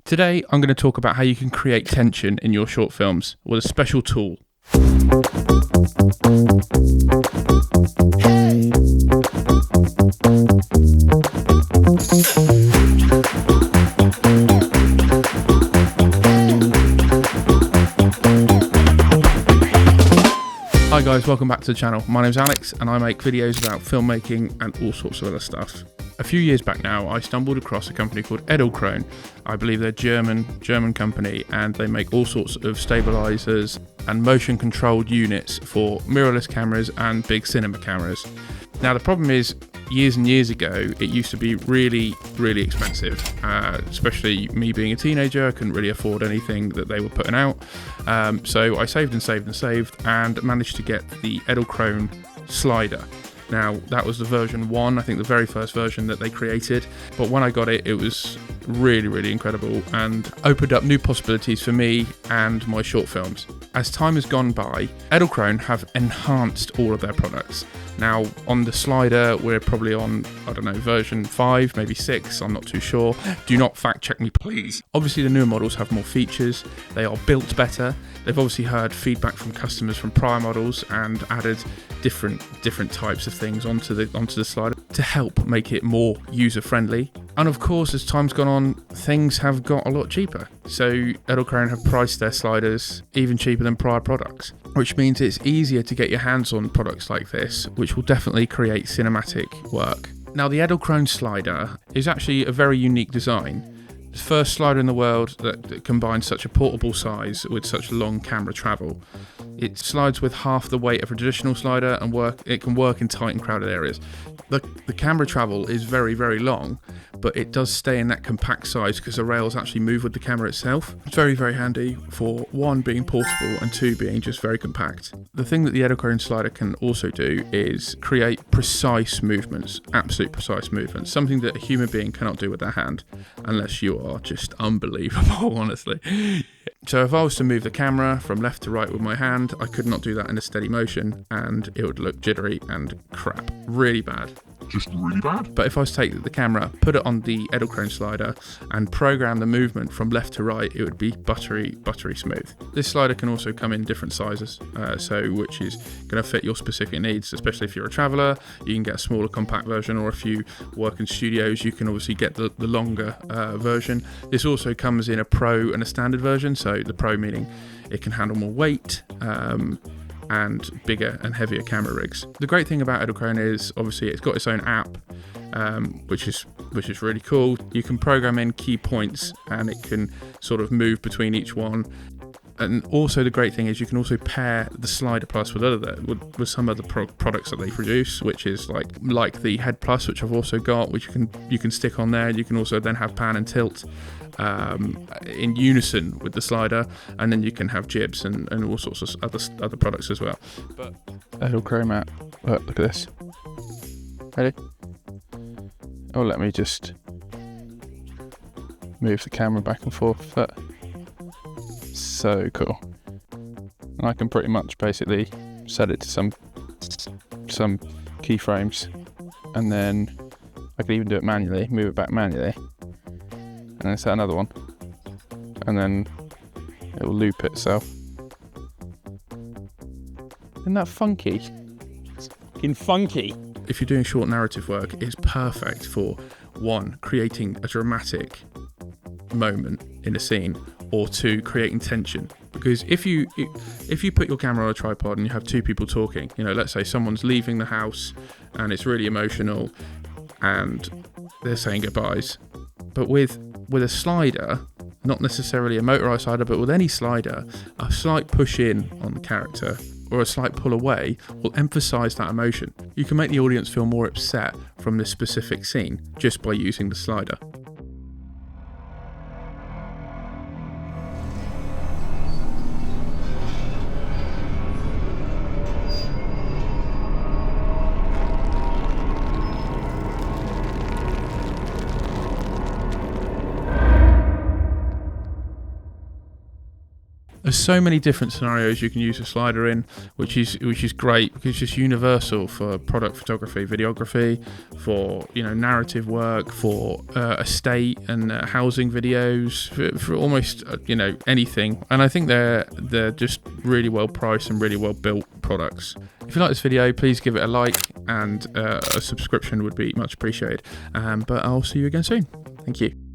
Today, I'm going to talk about how you can create tension in your short films with a special tool. Hi guys, welcome back to the channel. My name's Alex and I make videos about filmmaking and all sorts of other stuff. A few years back now, I stumbled across a company called Edelkrone. I believe they're German company, and they make all sorts of stabilizers and motion controlled units for mirrorless cameras and big cinema cameras. Now the problem is, years and years ago, it used to be really expensive, especially me being a teenager. I couldn't really afford anything that they were putting out. So I saved and managed to get the Edelkrone slider. Now, that was the version 1, I think the very first version that they created. But when I got it, it was really incredible and opened up new possibilities for me and my short films. As time has gone by, Edelkrone have enhanced all of their products. Now, on the slider, we're probably on, I don't know, version 5, maybe 6, I'm not too sure. Do not fact check me, please. Obviously, the newer models have more features. They are built better. They've obviously heard feedback from customers from prior models and added different types of things onto the slider to help make it more user-friendly. And of course, as time's gone on, things have got a lot cheaper. So Edelkrone have priced their sliders even cheaper than prior products, which means it's easier to get your hands on products like this, which will definitely create cinematic work. Now, the Edelkrone slider is actually a very unique design. The first slider in the world that combines such a portable size with such long camera travel. It slides with half the weight of a traditional slider and it can work in tight and crowded areas. The camera travel is very long, but it does stay in that compact size because the rails actually move with the camera itself. It's very handy for 1, being portable, and 2, being just very compact. The thing that the Edelkrone slider can also do is create precise movements, absolute precise movements, something that a human being cannot do with their hand, unless you are just unbelievable, honestly. So if I was to move the camera from left to right with my hand, I could not do that in a steady motion, and it would look jittery and crap. Really bad. Just really bad. But if I was to take the camera, put it on the Edelkrone slider, and program the movement from left to right, it would be buttery smooth. This slider can also come in different sizes, which is going to fit your specific needs, especially if you're a traveller. You can get a smaller compact version, or if you work in studios, you can obviously get the longer version. This also comes in a Pro and a standard version, so the Pro meaning it can handle more weight, and bigger and heavier camera rigs. The great thing about Edelkrone is obviously it's got its own app, which is really cool. You can program in key points and it can sort of move between each one. And also the great thing is you can also pair the Slider Plus with some of the products that they produce, which is like the Head Plus, which I've also got, which you can stick on there. You can also then have pan and tilt in unison with the slider, and then you can have jibs and all sorts of other products as well. But Edelkrone app, look at this. Ready? Oh, let me just move the camera back and forth. So cool. And I can pretty much basically set it to some keyframes, and then I can even do it manually, move it back manually, and then set another one, and then it will loop itself. Isn't that funky? It's fucking funky. If you're doing short narrative work, it's perfect for 1, creating a dramatic moment in a scene, or 2, creating tension. Because if you put your camera on a tripod and you have 2 people talking, let's say someone's leaving the house and it's really emotional and they're saying goodbyes, but with a slider, not necessarily a motorized slider, but with any slider, a slight push in on the character or a slight pull away will emphasize that emotion. You can make the audience feel more upset from this specific scene just by using the slider. There's so many different scenarios you can use a slider in, which is great because it's just universal for product photography, videography, for narrative work, for estate and housing videos, for almost anything. And I think they're just really well priced and really well built products. If you like this video, please give it a like, and a subscription would be much appreciated. But I'll see you again soon. Thank you.